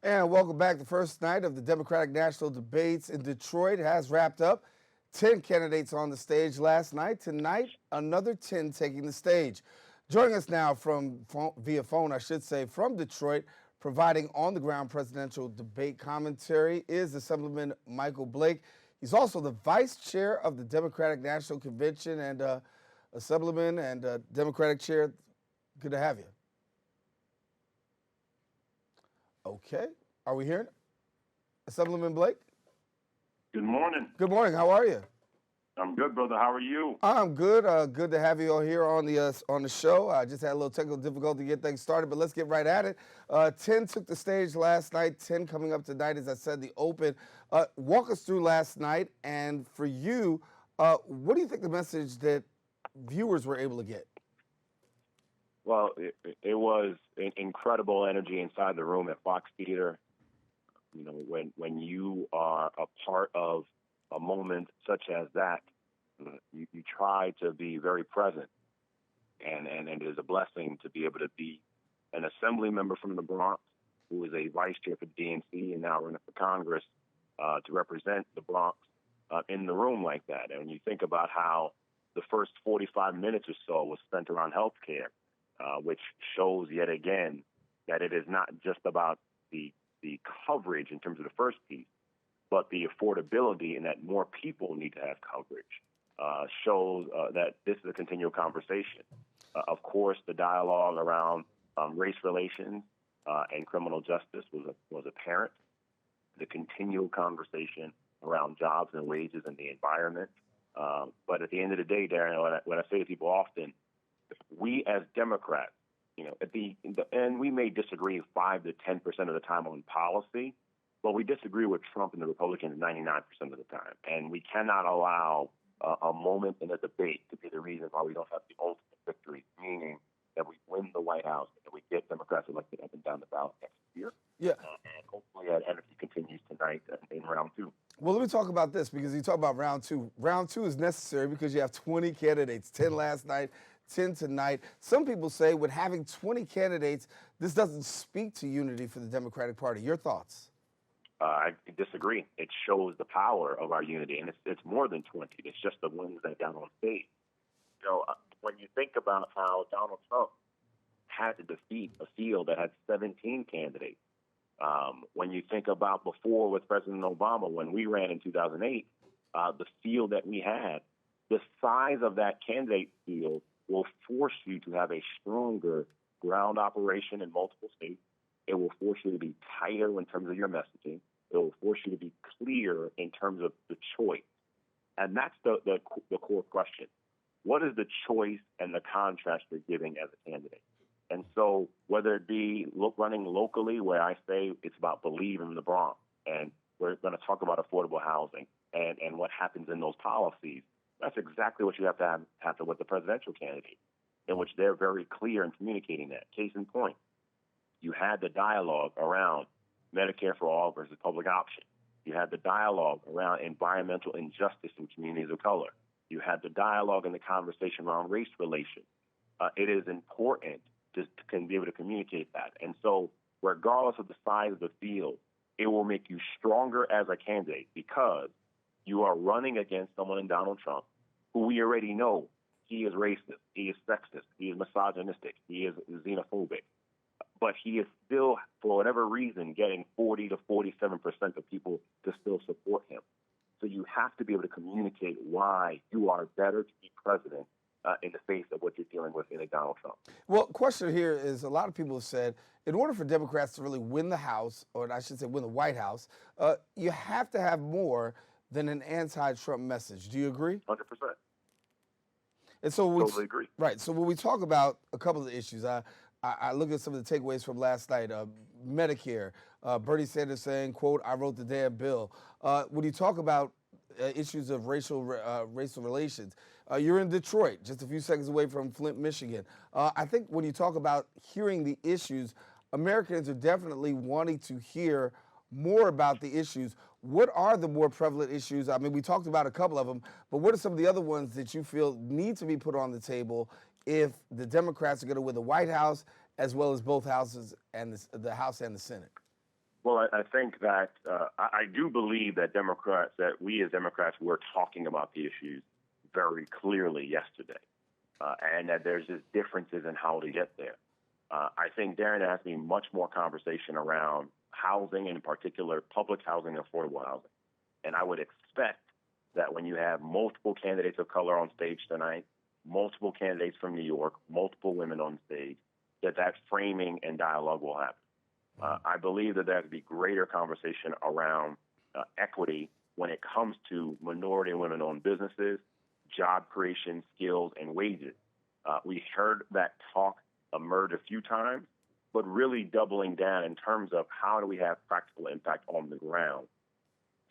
And welcome back. The first night of the Democratic National Debates in Detroit has wrapped up. 10 candidates on the stage last night. Tonight, another 10 taking the stage. Joining us now via phone, I should say, from Detroit, providing on-the-ground presidential debate commentary is Assemblyman Michael Blake. He's also the Vice Chair of the Democratic National Convention and Assemblyman and Democratic Chair. Good to have you. Okay. Are we hearing Assemblyman Blake? Good morning. Good morning. How are you? I'm good, brother. How are you? I'm good. Good to have you all here on the show. I just had a little technical difficulty to get things started, but let's get right at it. 10 took the stage last night. 10 coming up tonight, as I said, the open. Walk us through last night, and for you, what do you think the message that viewers were able to get? Well, it was an incredible energy inside the room at Fox Theater. You know, when you are a part of a moment such as that, you try to be very present, and it is a blessing to be able to be an assembly member from the Bronx, who is a vice chair for the DNC and now running for Congress to represent the Bronx in the room like that. And when you think about how the first 45 minutes or so was spent around health care, which shows yet again that it is not just about the coverage in terms of the first piece, but the affordability and that more people need to have coverage, shows that this is a continual conversation. Of course, the dialogue around race relations and criminal justice was apparent. The continual conversation around jobs and wages and the environment. But at the end of the day, Daren, what I say to people often, we as Democrats, you know, and we may disagree 5 to 10% of the time on policy, but we disagree with Trump and the Republicans 99% of the time. And we cannot allow a moment in a debate to be the reason why we don't have the ultimate victory, meaning that we win the White House and we get Democrats elected up and down the ballot next year. Yeah. And hopefully that energy continues tonight in round 2. Well, let me talk about this, because you talk about round 2. Round 2 is necessary because you have 20 candidates, 10 last night, 10 tonight. Some people say with having 20 candidates, this doesn't speak to unity for the Democratic Party. Your thoughts? I disagree. It shows the power of our unity, and it's more than 20. It's just the ones that down on stage. You know, when you think about how Donald Trump had to defeat a field that had 17 candidates, when you think about before with President Obama, when we ran in 2008, the field that we had, the size of that candidate field will force you to have a stronger ground operation in multiple states. It will force you to be tighter in terms of your messaging. It will force you to be clear in terms of the choice. And that's the core question. What is the choice and the contrast you're giving as a candidate? And so whether it be running locally, where I say it's about believing in the Bronx, and we're going to talk about affordable housing and what happens in those policies, that's exactly what you have to have with the presidential candidate, in which they're very clear in communicating that. Case in point, you had the dialogue around Medicare for all versus public option. You had the dialogue around environmental injustice in communities of color. You had the dialogue and the conversation around race relations. It is important to be able to communicate that. And so regardless of the size of the field, it will make you stronger as a candidate, because you are running against someone in Donald Trump who we already know he is racist, he is sexist, he is misogynistic, he is xenophobic. But he is still, for whatever reason, getting 40 to 47% of people to still support him. So you have to be able to communicate why you are better to be president in the face of what you're dealing with in a Donald Trump. Well, question here is, a lot of people have said, in order for Democrats to really win the House, or I should say win the White House, you have to have more than an anti-Trump message. Do you agree? 100%. And so totally agree. Right. So when we talk about a couple of issues, I look at some of the takeaways from last night. Medicare, Bernie Sanders saying, quote, "I wrote the damn bill." When you talk about issues of racial relations, you're in Detroit, just a few seconds away from Flint, Michigan. I think when you talk about hearing the issues, Americans are definitely wanting to hear more about the issues. What are the more prevalent issues? I mean, we talked about a couple of them, but what are some of the other ones that you feel need to be put on the table if the Democrats are going to win the White House, as well as both houses and the House and the Senate? Well, I think that I do believe that we as Democrats, were talking about the issues very clearly yesterday, and that there's just differences in how to get there. I think Daren asked me much more conversation around housing, in particular public housing and affordable housing. And I would expect that when you have multiple candidates of color on stage tonight, multiple candidates from New York, multiple women on stage, that framing and dialogue will happen. I believe that there has to be greater conversation around equity when it comes to minority and women-owned businesses, job creation, skills, and wages. We heard that talk emerge a few times, but really doubling down in terms of how do we have practical impact on the ground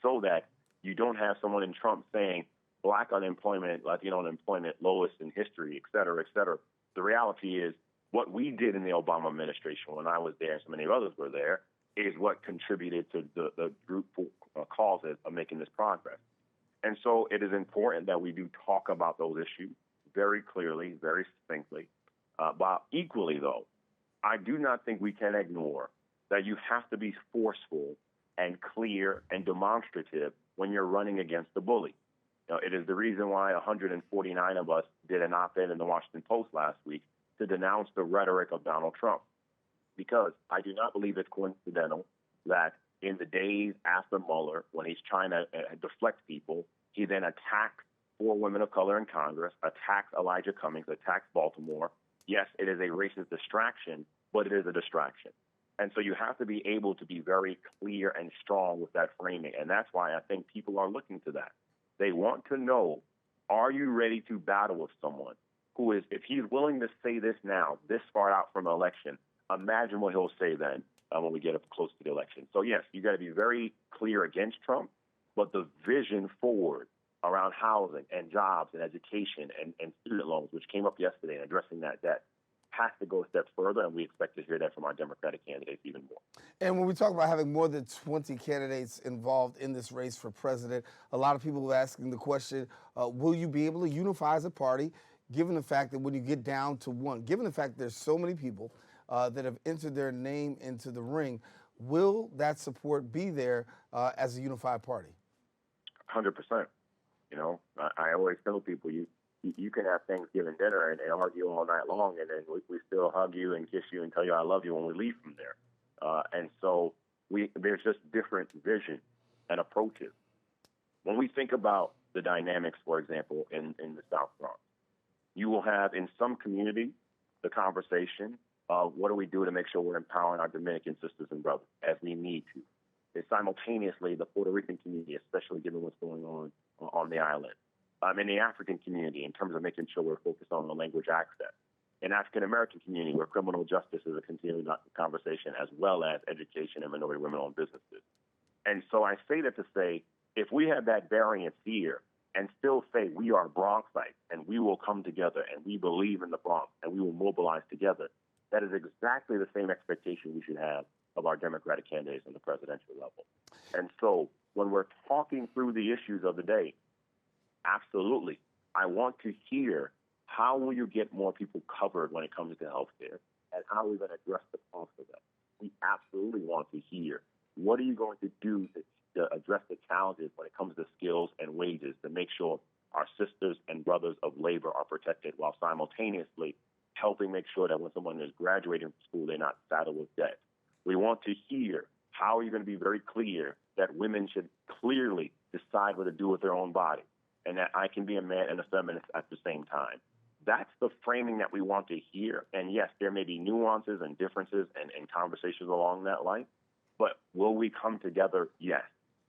so that you don't have someone in Trump saying black unemployment, Latino unemployment, lowest in history, et cetera, et cetera. The reality is what we did in the Obama administration when I was there and so many others were there is what contributed to the group causes of making this progress. And so it is important that we do talk about those issues very clearly, very succinctly. But equally, though, I do not think we can ignore that you have to be forceful and clear and demonstrative when you're running against the bully. It is the reason why 149 of us did an op-ed in the Washington Post last week to denounce the rhetoric of Donald Trump, because I do not believe it's coincidental that in the days after Mueller, when he's trying to deflect people, he then attacks 4 women of color in Congress, attacks Elijah Cummings, attacks Baltimore. Yes, it is a racist distraction, but it is a distraction. And so you have to be able to be very clear and strong with that framing. And that's why I think people are looking to that. They want to know, are you ready to battle with someone who is, if he's willing to say this now, this far out from the election, imagine what he'll say then when we get up close to the election. So, yes, you got to be very clear against Trump, but the vision forward around housing and jobs and education and student loans, which came up yesterday, and addressing that debt, has to go a step further, and we expect to hear that from our Democratic candidates even more. And when we talk about having more than 20 candidates involved in this race for president, a lot of people are asking the question, will you be able to unify as a party, given the fact that when you get down to one, given the fact there's so many people that have entered their name into the ring, will that support be there as a unified party? 100%. You know, I always tell people you can have Thanksgiving dinner and argue all night long, and then we still hug you and kiss you and tell you I love you when we leave from there. And so there's just different vision and approaches. When we think about the dynamics, for example, in the South Bronx, you will have in some communities the conversation of what do we do to make sure we're empowering our Dominican sisters and brothers as we need to. And simultaneously, the Puerto Rican community, especially given what's going on the island. In the African community, in terms of making sure we're focused on the language access. In African-American community, where criminal justice is a continuing conversation, as well as education and minority women-owned businesses. And so I say that to say, if we have that variance here and still say we are Bronxites and we will come together and we believe in the Bronx and we will mobilize together, that is exactly the same expectation we should have of our Democratic candidates on the presidential level. And so when we're talking through the issues of the day, absolutely, I want to hear how will you get more people covered when it comes to health care, and how are we going to address the cost of that? We absolutely want to hear what are you going to do to address the challenges when it comes to skills and wages to make sure our sisters and brothers of labor are protected while simultaneously helping make sure that when someone is graduating from school, they're not saddled with debt. We want to hear how are you going to be very clear that women should clearly decide what to do with their own body, and that I can be a man and a feminist at the same time. That's the framing that we want to hear. And yes, there may be nuances and differences and conversations along that line, but will we come together? Yes,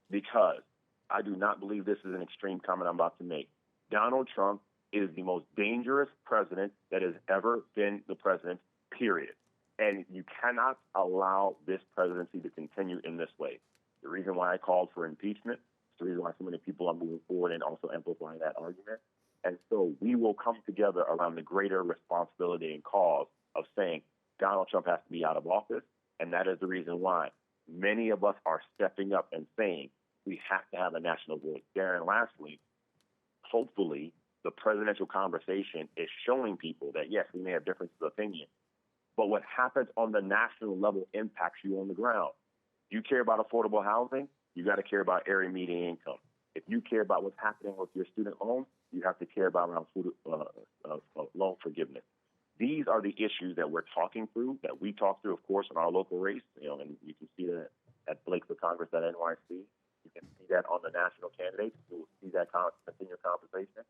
because I do not believe this is an extreme comment I'm about to make. Donald Trump is the most dangerous president that has ever been the president, period. And you cannot allow this presidency to continue in this way. The reason why I called for impeachment, the reason why so many people are moving forward and also amplifying that argument. And so we will come together around the greater responsibility and cause of saying Donald Trump has to be out of office. And that is the reason why many of us are stepping up and saying we have to have a national voice. Daren, last week, hopefully the presidential conversation is showing people that, yes, we may have differences of opinion, but what happens on the national level impacts you on the ground. You care about affordable housing, you got to care about area median income. If you care about what's happening with your student loans, you have to care about around loan forgiveness. These are the issues that we're talking through, that we talk through, of course, in our local race. And you can see that at Blake for Congress at NYC. You can see that on the national candidates. You will see that continue conversation.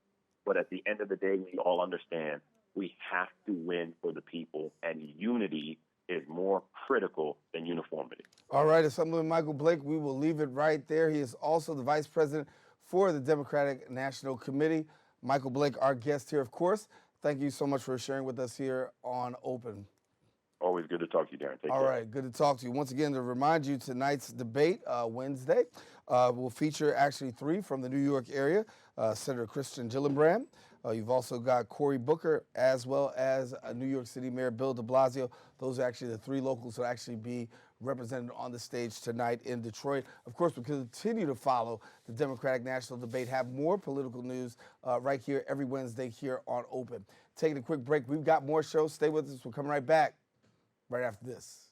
But at the end of the day, we all understand we have to win for the people, and unity is more critical than uniformity. All right, Assemblyman Michael Blake, we will leave it right there. He is also the Vice President for the Democratic National Committee. Michael Blake, our guest here, of course. Thank you so much for sharing with us here on Open. Always good to talk to you, Daren. Take care. All right, good to talk to you. Once again, to remind you, tonight's debate, Wednesday, will feature actually 3 from the New York area, Senator Christian Gillibrand. You've also got Cory Booker, as well as New York City Mayor Bill de Blasio. Those are actually the 3 locals who will actually be represented on the stage tonight in Detroit. Of course, we continue to follow the Democratic National Debate, have more political news right here every Wednesday here on Open. Taking a quick break. We've got more shows. Stay with us. We're coming right back right after this.